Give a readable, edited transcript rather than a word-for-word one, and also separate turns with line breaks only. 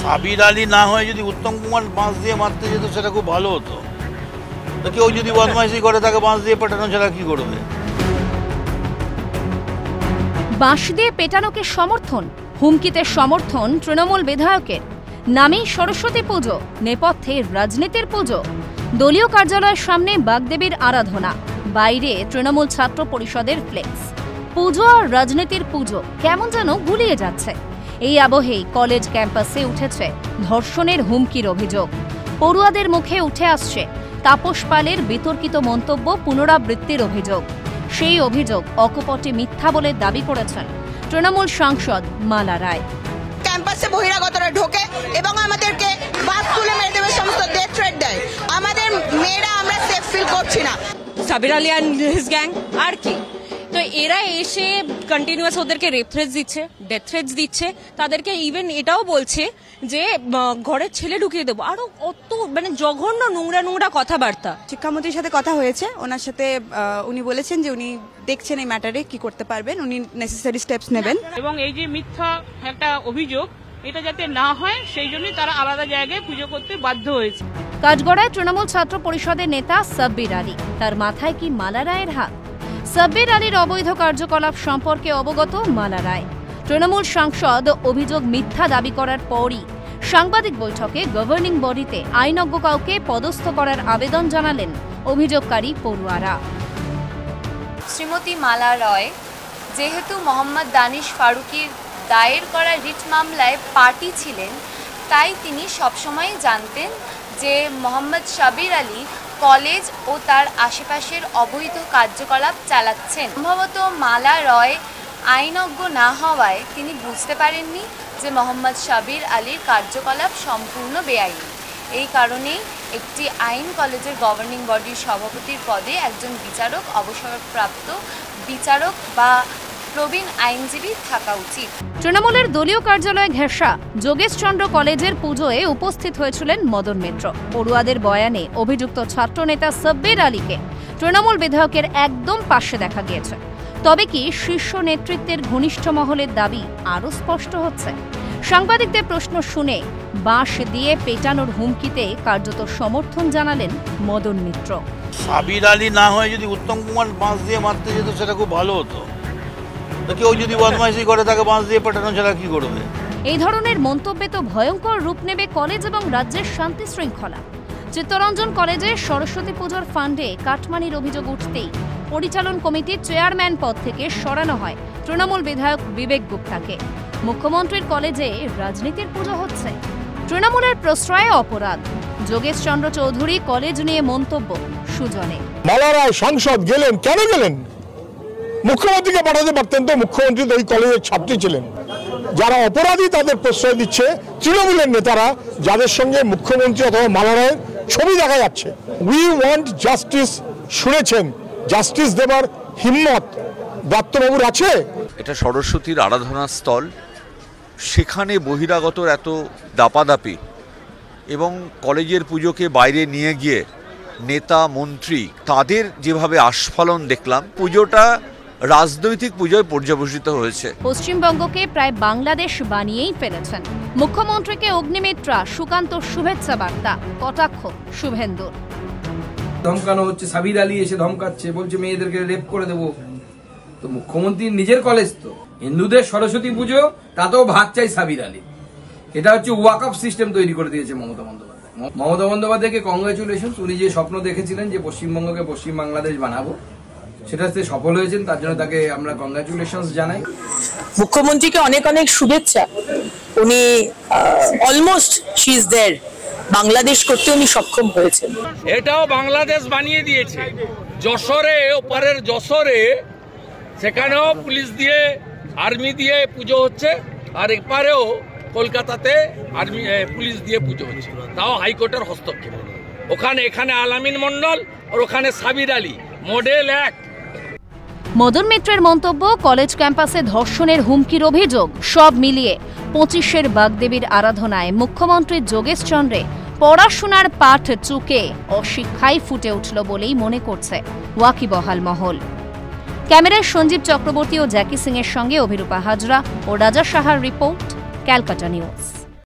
সাবির আলী না হয়ে যদি উত্তম কুমার বাঁশ দিয়ে মারতে যেত সেটা খুব ভালো হতো। কেউ যদি বদমাইশি করে তাকে বাঁশ দিয়ে পেটানো ছাড়া কি করবে?
বাঁশ দিয়ে পেটানোকে সমর্থন, হুমকিতে সমর্থন তৃণমূল বিধায়কের। নামেই সরস্বতী পুজো, নেপথ্যে রাজনীতির পুজো। দলীয় কার্যালয়ের সামনে বাগদেবীর আরাধনা, বাইরে তৃণমূল ছাত্র পরিষদের ফ্লেক্স। পুজো আর রাজনীতির পুজো কেমন যেন গুলিয়ে যাচ্ছে। এই আবহেই কলেজ ক্যাম্পাসে উঠেছে ধর্ষণের হুমকির অভিযোগ। পড়ুয়াদের মুখে উঠে আসছে তাপস পালের বিতর্কিত মন্তব্য পুনরাবৃত্তির অভিযোগ। সেই অভিযোগ অকপটে মিথ্যা বলে দাবি করেছেন তৃণমূল সাংসদ মালা রায়।
ক্যাম্পাসে বহিরাগতরা ঢোকে এবং আমাদেরকে বাস তুলে মেরে দেবে, সমস্ত ডেথ থ্রেট দেয়। আমাদের মেয়েরা আমরা সেফ ফিল করছি না।
Sabir Ali and his gang আর কি, তো এরা এসে কন্টিনিউয়াস ওদেরকে রেপ থ্রেটস দিচ্ছে, ডেথ থ্রেটস দিচ্ছে, তাদেরকে ইভেন এটাও বলছে যে ঘরের ছেলে ঢুকিয়ে দেবো, আরো অত মানে জঘন্য নোংরা নোংরা কথাবার্তা।
শিক্ষামন্ত্রীর সাথে কথা হয়েছে, ওনার সাথে উনি বলেছেন যে উনি দেখছেন এই ম্যাটারে কি করতে পারবেন, উনি নেসেসারি স্টেপস নেবেন।
এবং এই যে মিথ্যা একটা অভিযোগ, এটা যাতে না হয় সেই জন্যই তারা আলাদা জায়গায় পুজো করতে বাধ্য হয়েছে।
কাঠগড়ায় তৃণমূল ছাত্র পরিষদের নেতা সাব্বির আলী, তার মাথায় কি মালা রায়ের হাত? সাব্বির আলীর অবৈধ কার্যকলাপ সম্পর্কে অবগত মালা রায়। তৃণমূল সাংসদ অভিযোগ মিথ্যা দাবি করার পরই সাংবাদিক বৈঠকে গভর্নিং বডিতে আইনজ্ঞ কাউকে পদস্থ করার আবেদন জানালেন অভিযোগকারী পড়ুয়ারা।
শ্রীমতী মালা রয় যেহেতু মোহাম্মদ দানিশ ফারুকির দায়ের করা রিট মামলায় পার্টি ছিলেন, তাই তিনি সবসময় জানতেন যে মোহাম্মদ সাবির আলী কলেজ ও তার আশেপাশের অবৈধ কার্যকলাপ চালাচ্ছেন। সম্ভবত মালা রয় আইনজ্ঞ না হওয়ায় তিনি বুঝতে পারেননি যে মোহাম্মদ সাবির আলীর কার্যকলাপ সম্পূর্ণ বেআইনি। এই কারণেই একটি আইন কলেজের গভর্নিং বডির সভাপতির পদে একজন বিচারক, অবসরপ্রাপ্ত বিচারক বা প্রবীণ আইনজীবী থাকা উচিত।
তৃণমূলের দলীয় কার্যালয়ে ঘেঁষা যোগেশচন্দ্র কলেজের পুজোয় উপস্থিত হয়েছিলেন মদন মিত্র। পড়ুয়াদের বয়ানে অভিযুক্ত ছাত্রনেতা সাব্বির আলীকে তৃণমূল বিধায়কের একদম পাশে দেখা গিয়েছে। তবে কি শীর্ষ নেতৃত্বের ঘনিষ্ঠ মহলের দাবি আরও স্পষ্ট হচ্ছে? সাংবাদিকদের প্রশ্ন শুনে বাঁশ দিয়ে পেটানোর হুমকিতে কার্যত সমর্থন জানালেন মদন মিত্র।
সাবির আলী না হয়ে যদি উত্তম কুমার বাঁশ দিয়ে মারতে যেত সেটা খুব ভালো হতো। কেউ যদি বদমাইশি করে তাকে বাঁশ দিয়ে পেটানো ছাড়া কি করবে?
এই ধরনের মন্তব্যে তো ভয়ঙ্কর রূপ নেবে কলেজ এবং রাজ্যের শান্তি শৃঙ্খলা। চিত্তরঞ্জন কলেজে সরস্বতী পুজোর ফান্ডে কাটমানির অভিযোগ উঠতেই পরিচালন কমিটির চেয়ারম্যান পদ থেকে সরানো হয় তৃণমূল বিধায়ক বিবেক গুপ্তাকে। মুখ্যমন্ত্রীর কলেজে রাজনীতির পুজো হচ্ছে, তৃণমূলের প্রশ্রয়ে অপরাধ। যোগেশচন্দ্র চৌধুরী কলেজ নিয়ে মন্তব্য সুজনে।
মালা রায় সাংসদ গেলেন, কেন গেলেন? মুখ্যমন্ত্রীকে পাঠাতে পারতেন তো, মুখ্যমন্ত্রী তো ওই কলেজের ছাত্রী ছিলেন। যারা অপরাধী তাদের প্রশ্রয় দিচ্ছে তৃণমূলের নেতারা, যাদের সঙ্গে মুখ্যমন্ত্রী অথবা মালা রায়ের ছবি দেখা যাচ্ছে। উই ওয়ান্ট জাস্টিস, শুনেছেন, জাস্টিস দেবার হিম্মত দত্তবাবুর আছে?
এটা সরস্বতীর আরাধনা স্থল, সেখানে বহিরাগতর এত দাপাদাপি এবং কলেজের পুজোকে বাইরে নিয়ে গিয়ে নেতা মন্ত্রী তাদের যেভাবে আস্ফালন দেখলাম, পুজোটা রাজনৈতিক পুজোয় পর্যবসিত হয়েছে।
পশ্চিমবঙ্গকে প্রায় বাংলাদেশ বানিয়েই ফেলেছেন মুখ্যমন্ত্রীকে অগ্নিমিত্রা সুকান্ত শুভেচ্ছা বার্তা, কটাক্ষ শুভেন্দুর।
ধমকানো হচ্ছে, সাবির আলী এসে ধমকাচ্ছে, বলছে মেয়েদেরকে রেপ করে দেবো। তো মুখ্যমন্ত্রীর নিজের কলেজ তো, হিন্দুদের সরস্বতী পুজো, তাতেও ভাগ চাই সাবির আলী। এটা হচ্ছে ওয়াকআপ সিস্টেম তৈরি করে দিয়েছে মমতা বন্দ্যোপাধ্যায়। মমতা বন্দ্যোপাধ্যায়কে কংগ্রেচুলেশন। উনি যে স্বপ্ন দেখেছিলেন যে পশ্চিমবঙ্গকে পশ্চিম বাংলাদেশ বানাবো, সেটাতে সফল হয়েছেন, তার জন্য তাকে আমরা কংগ্রেচুলেশন জানাই।
মুখ্যমন্ত্রীকে অনেক অনেক শুভেচ্ছা। উনি almost she is there, Bangladesh করতে উনি সক্ষম হয়েছেন।
এটাও বাংলাদেশ বানিয়ে দিয়েছে। যশোরে, ওপারের যশোরে, সেখানেও পুলিশ দিয়ে আর্মি দিয়ে পুজো হচ্ছে, আর এপারেও কলকাতাতে আর্মি পুলিশ দিয়ে পুজো হচ্ছে, তাও হাইকোর্টের হস্তক্ষেপ। এখানে আলামিন মন্ডল আর ওখানে সাবির আলী, মডেল এক।
মদন মিত্রের মন্তব্য, কলেজ ক্যাম্পাসে ধর্ষণের হুমকির অভিযোগ, সব মিলিয়ে 25-এর বাগদেবীর আরাধনায় মুখ্যমন্ত্রী যোগেশচন্দ্রে পড়াশোনার পাঠ চুকে অশিক্ষায় ফুটে উঠল বলেই মনে করছে ওয়াকিবহাল মহল। ক্যামেরায় সঞ্জীব চক্রবর্তী ও জ্যাকি সিং এর সঙ্গে অভিরূপা হাজরা ও রাজা সাহার রিপোর্ট, ক্যালকাটা নিউজ।